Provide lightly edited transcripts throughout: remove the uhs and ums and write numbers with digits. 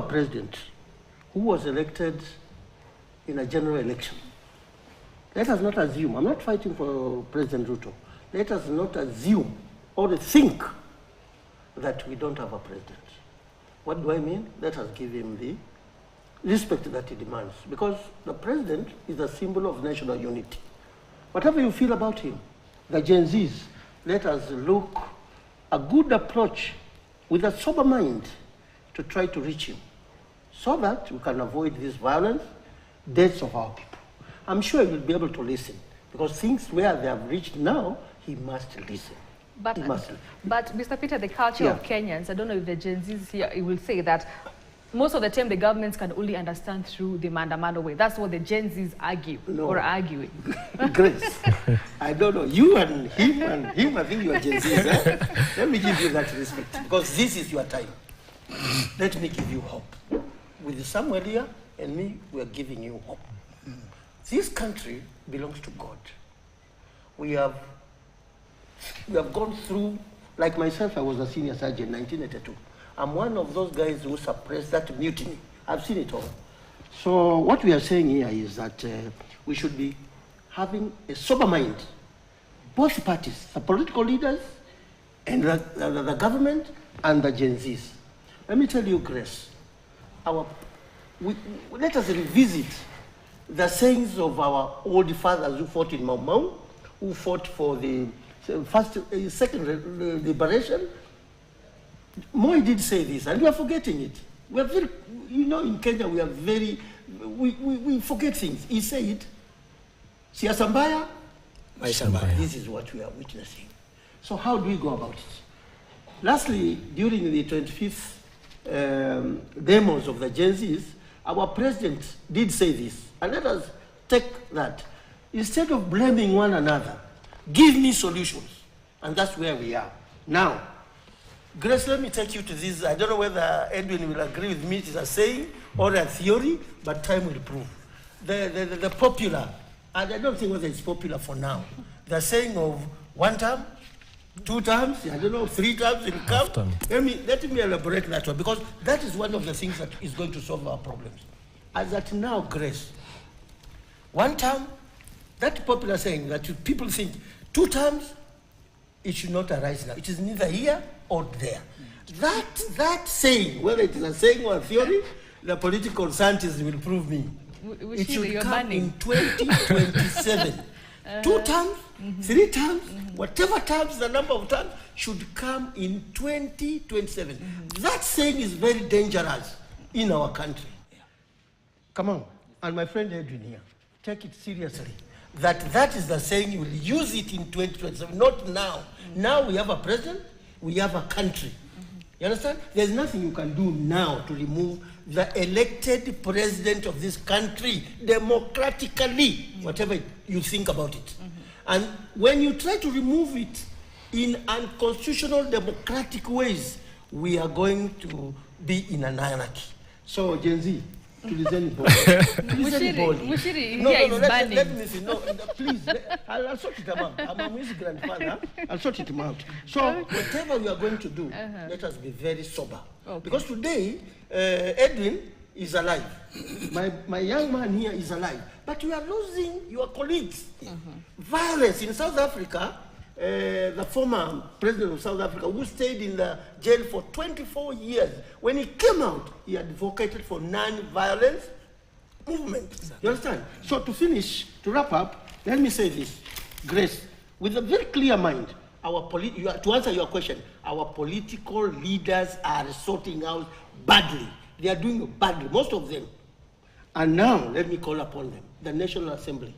president who was elected in a general election. Let us not assume, I'm not fighting for President Ruto. Let us not assume or think that we don't have a president. What do I mean? Let us give him the respect that he demands, because the president is a symbol of national unity. Whatever you feel about him, the Gen Zs, let us look a good approach with a sober mind to try to reach him, so that we can avoid this violence, deaths of our people. I'm sure he will be able to listen, because things where they have reached now, he must listen. But Mr. Peter, the culture of Kenyans, I don't know if the Gen Zs here will say that most of the time the governments can only understand through the maandamano way. That's what the Gen Zs argue or arguing. Grace, I don't know. You and him, I think you are Gen Zs. Eh? Let me give you that respect, because this is your time. Let me give you hope. With Samuel here and me, we are giving you hope. This country belongs to God. We have gone through, like myself, I was a senior sergeant in 1982. I'm one of those guys who suppressed that mutiny. I've seen it all. So what we are saying here is that we should be having a sober mind. Both parties, the political leaders and the government and the Gen Zs. Let me tell you, Grace, let us revisit the sayings of our old fathers who fought in Mau Mau, who fought for the second liberation. Moi did say this, and we are forgetting it. We are very, in Kenya, we are very, we forget things. He said, siasa mbaya, maisha mbaya. This is what we are witnessing. So how do we go about it? Lastly, during the 25th demos of the Gen Zs, our president did say this, and let us take that. Instead of blaming one another, give me solutions. And that's where we are. Now, Grace, let me take you to this. I don't know whether Edwin will agree with me. It is a saying or a theory, but time will prove. The popular, and I don't think whether it's popular for now, the saying of 1 term, 2 terms, I don't know, 3 terms in camp. Let me elaborate that one, because that is one of the things that is going to solve our problems. As at now, Grace, 1 term, that popular saying that people think 2 terms, it should not arise now. It is neither here or there. That saying, whether it is a saying or a theory, the political scientists will prove me. It should come in 2027. 2 terms, 3 terms, whatever terms, the number of terms should come in 2027. That saying is very dangerous in our country. Come on, and my friend Edwin here, take it seriously. That is the saying, you will use it in 2027, not now. Now we have a president, we have a country. You understand? There's nothing you can do now to remove the elected president of this country democratically, whatever you think about it. And when you try to remove it in unconstitutional democratic ways, we are going to be in an anarchy. So, Gen Z, Mushiri, let me see. No, please, I'll sort it out. I'm his grandfather. I'll sort it out. So, whatever we are going to do, let us be very sober. Okay. Because today, Edwin is alive. My young man here is alive. But you are losing your colleagues. Violence in South Africa, the former president of South Africa, who stayed in the jail for 24 years, when he came out, he advocated for non-violence movement. You understand? So to finish, to wrap up, let me say this, Grace, with a very clear mind, to answer your question, our political leaders are sorting out badly. They are doing badly, most of them. And now, let me call upon them, the National Assembly,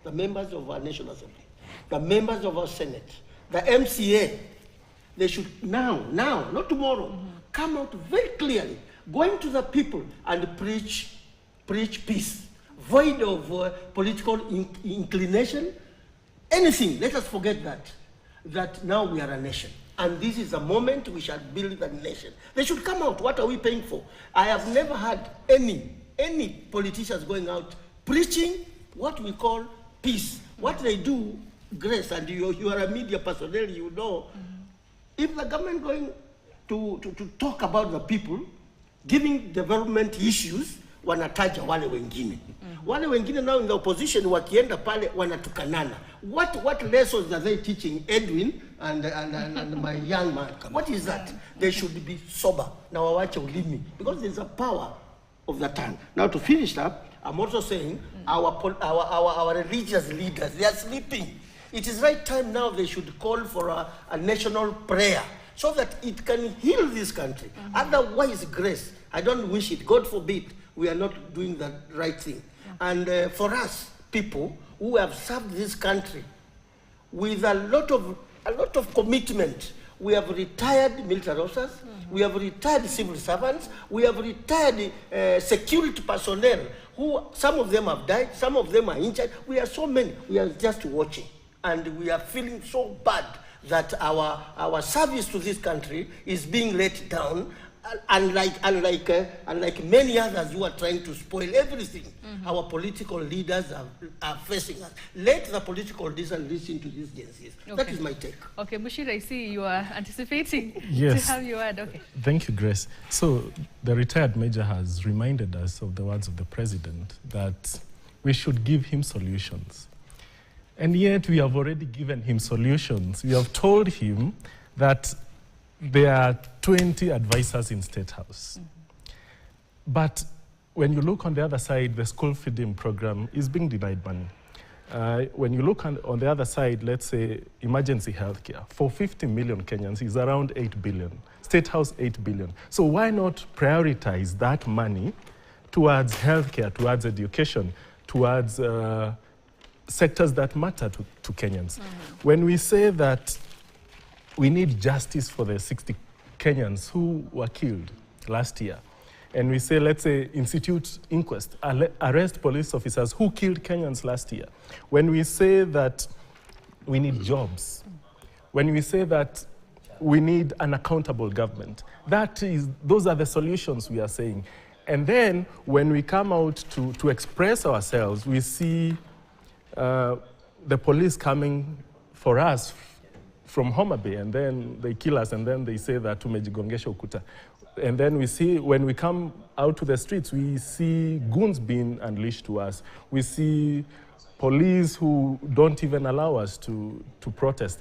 the members of our National Assembly, the members of our Senate, the MCA, they should now, not tomorrow, come out very clearly, going to the people and preach peace, void of political inclination, anything. Let us forget that now we are a nation. And this is the moment we shall build the nation. They should come out. What are we paying for? I have never had any politicians going out preaching what we call peace. What they do, Grace, and you are a media personnel, you know, if the government going to talk about the people, giving development issues, wanataja wale wengine. Wale wengine now in the opposition wakienda pale wanatukanana. What lessons are they teaching Edwin and my young man? What is that? They should be sober. Now wawache ulimi, because there's a power of the tongue. Now to finish up, I'm also saying our religious leaders, they are sleeping. It is right time now they should call for a national prayer so that it can heal this country. Otherwise, Grace, I don't wish it. God forbid, we are not doing the right thing. And for us, people who have served this country with a lot of commitment, we have retired military officers, we have retired civil servants, we have retired security personnel, who some of them have died, some of them are injured. We are so many. We are just watching, and we are feeling so bad that our service to this country is being let down. Unlike many others who are trying to spoil everything, our political leaders are facing us. Let the political leaders listen to these agencies. Okay. That is my take. Okay, Bushir, I see you are anticipating yes. to have your word. Okay. Thank you, Grace. So the retired major has reminded us of the words of the president that we should give him solutions. And yet we have already given him solutions. We have told him that there are 20 advisors in State House. But when you look on the other side, the school feeding program is being denied money. When you look on the other side, let's say emergency healthcare, for 50 million Kenyans is around 8 billion. State House, 8 billion. So why not prioritize that money towards healthcare, towards education, towards sectors that matter to Kenyans? When we say that we need justice for the 60 Kenyans who were killed last year, and we say, let's say, institute inquest, arrest police officers who killed Kenyans last year. When we say that we need jobs, when we say that we need an accountable government, those are the solutions we are saying. And then when we come out to express ourselves, we see the police coming for us from Homa Bay, and then they kill us, and then they say that tumejigongesha ukuta. And then we see, when we come out to the streets, we see goons being unleashed to us. We see police who don't even allow us to protest.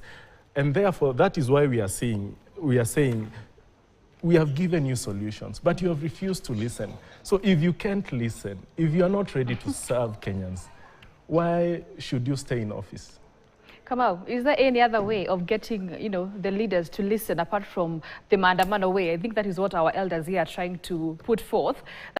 And therefore, that is why we are saying, we have given you solutions, but you have refused to listen. So if you can't listen, if you are not ready to serve Kenyans, why should you stay in office? Kamau, is there any other way of getting, the leaders to listen apart from the maandamano way? I think that is what our elders here are trying to put forth.